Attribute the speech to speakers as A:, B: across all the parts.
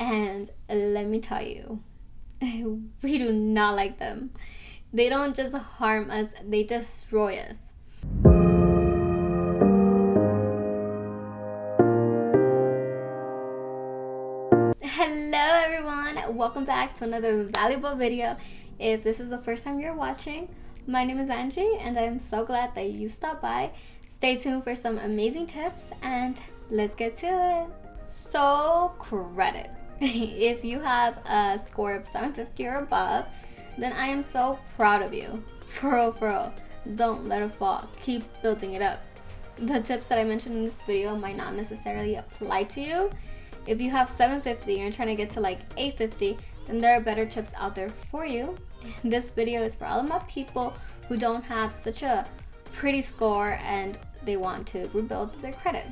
A: And let me tell you, we do not like them. They don't just harm us, they destroy us. Hello everyone, welcome back to another valuable video. If this is the first time you're watching, my name is Angie and I'm so glad that you stopped by. Stay tuned for some amazing tips and let's get to it. So credit. If you have a score of 750 or above, then I am so proud of you. For real. Don't let it fall. Keep building it up. The tips that I mentioned in this video might not necessarily apply to you. If you have 750 and you're trying to get to like 850, then there are better tips out there for you. This video is for all of my people who don't have such a pretty score and they want to rebuild their credit.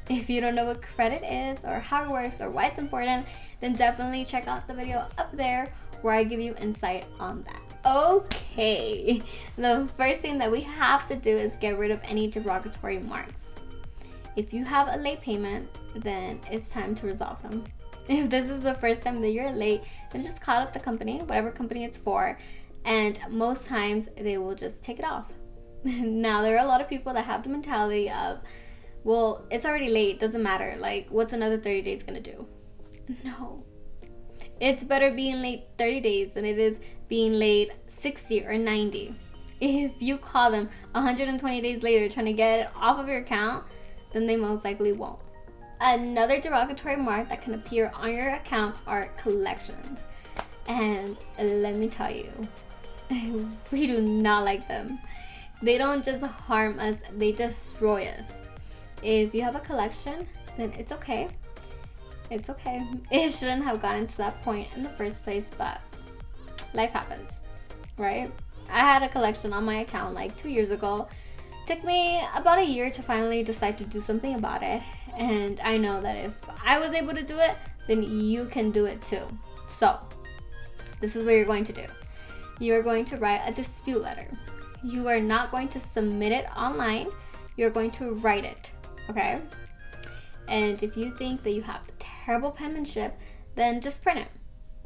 A: If you don't know what credit is or how it works or why it's important, then definitely check out the video up there where I give you insight on that. Okay, the first thing that we have to do is get rid of any derogatory marks. If you have a late payment, then it's time to resolve them. If this is the first time that you're late, then just call up the company, whatever company it's for, and most times they will just take it off. Now, there are a lot of people that have the mentality of, well, it's already late, doesn't matter, like what's another 30 days gonna do? No. It's better being late 30 days than it is being late 60 or 90. If you call them 120 days later trying to get it off of your account, then they most likely won't. Another derogatory mark that can appear on your account are collections. And let me tell you, we do not like them. They don't just harm us, they destroy us. If you have a collection, then it's okay. It's okay. It shouldn't have gotten to that point in the first place, but life happens, right? I had a collection on my account like 2 years ago. Took me about a year to finally decide to do something about it. And I know that if I was able to do it, then you can do it too. So, this is what you're going to do. You are going to write a dispute letter. You are not going to submit it online. You're going to write it, okay? And if you think that you have terrible penmanship, then just print it.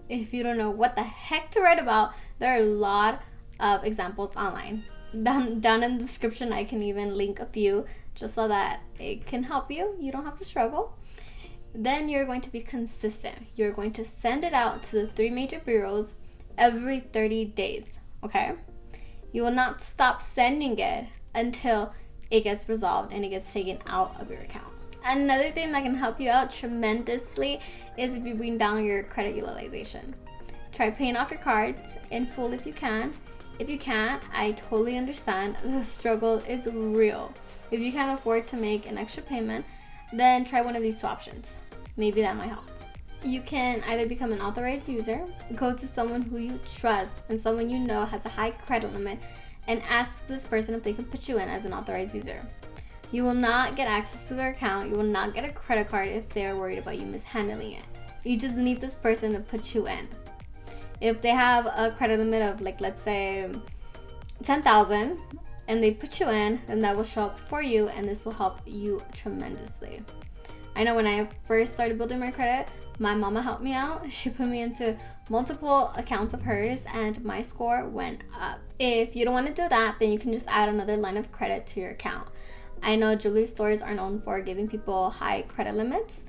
A: If you don't know what the heck to write about, there are a lot of examples online. Down in the description, I can even link a few just so that it can help you. You don't have to struggle. Then you're going to be consistent. You're going to send it out to the 3 major bureaus every 30 days, okay? You will not stop sending it until it gets resolved and it gets taken out of your account. Another thing that can help you out tremendously is if you bring down your credit utilization. Try paying off your cards in full if you can. If you can't, I totally understand. The struggle is real. If you can't afford to make an extra payment, then try one of these two options. Maybe that might help. You can either become an authorized user, go to someone who you trust and someone you know has a high credit limit, and ask this person if they can put you in as an authorized user. You will not get access to their account. You will not get a credit card if they're worried about you mishandling it. You just need this person to put you in. If they have a credit limit of like, let's say 10,000 and they put you in, then that will show up for you and this will help you tremendously. I know when I first started building my credit, my mama helped me out. She put me into multiple accounts of hers and my score went up. If you don't want to do that, then you can just add another line of credit to your account. I know jewelry stores are known for giving people high credit limits.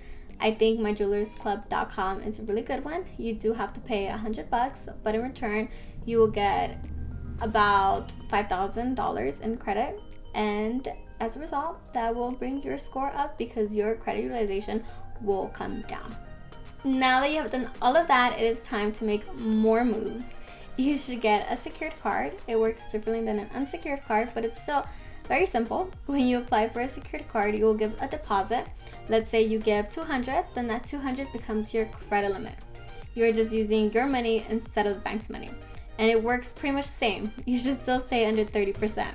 A: I think myjewelersclub.com is a really good one. You do have to pay $100, but in return, you will get about $5,000 in credit. And as a result, that will bring your score up because your credit utilization will come down. Now that you have done all of that, it is time to make more moves. You should get a secured card. It works differently than an unsecured card, but it's still very simple. When you apply for a secured card, you will give a deposit. Let's say you give $200, then that $200 becomes your credit limit. You're just using your money instead of the bank's money. And it works pretty much the same. You should still stay under 30%.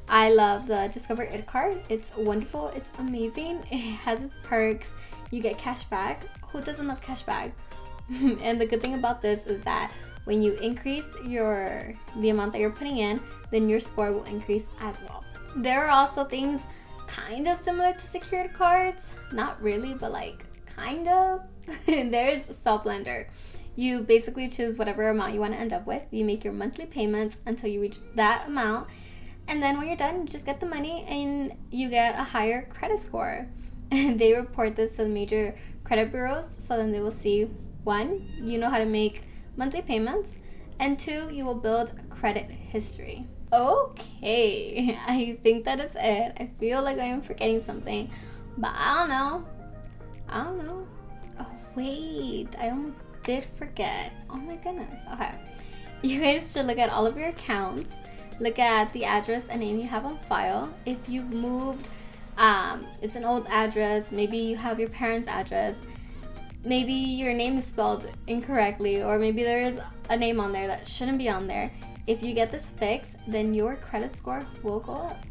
A: I love the Discover It card. It's wonderful. It's amazing. It has its perks. You get cash back. Who doesn't love cash back? And the good thing about this is that when you increase the amount that you're putting in, then your score will increase as well. There are also things kind of similar to secured cards. Not really, but like kind of. There's SelfBlender. You basically choose whatever amount you want to end up with. You make your monthly payments until you reach that amount. And then when you're done, you just get the money and you get a higher credit score. And they report this to the major credit bureaus. So then they will see, 1, you know how to make monthly payments. And 2, you will build credit history. Okay, I think that is it. I feel like I am forgetting something, but I don't know. Oh, wait, I almost did forget. Oh my goodness. Okay. You guys should look at all of your accounts. Look at the address and name you have on file. If you've moved, it's an old address. Maybe you have your parents' address. Maybe your name is spelled incorrectly, or maybe there is a name on there that shouldn't be on there. If you get this fixed, then your credit score will go up.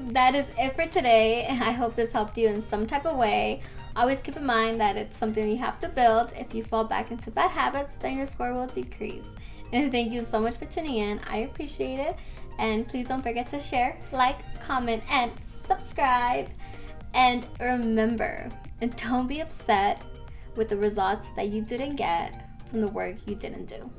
A: That is it for today. I hope this helped you in some type of way. Always keep in mind that it's something you have to build. If you fall back into bad habits, then your score will decrease. And thank you so much for tuning in. I appreciate it. And please don't forget to share, like, comment, and subscribe. And remember, and don't be upset with the results that you didn't get from the work you didn't do.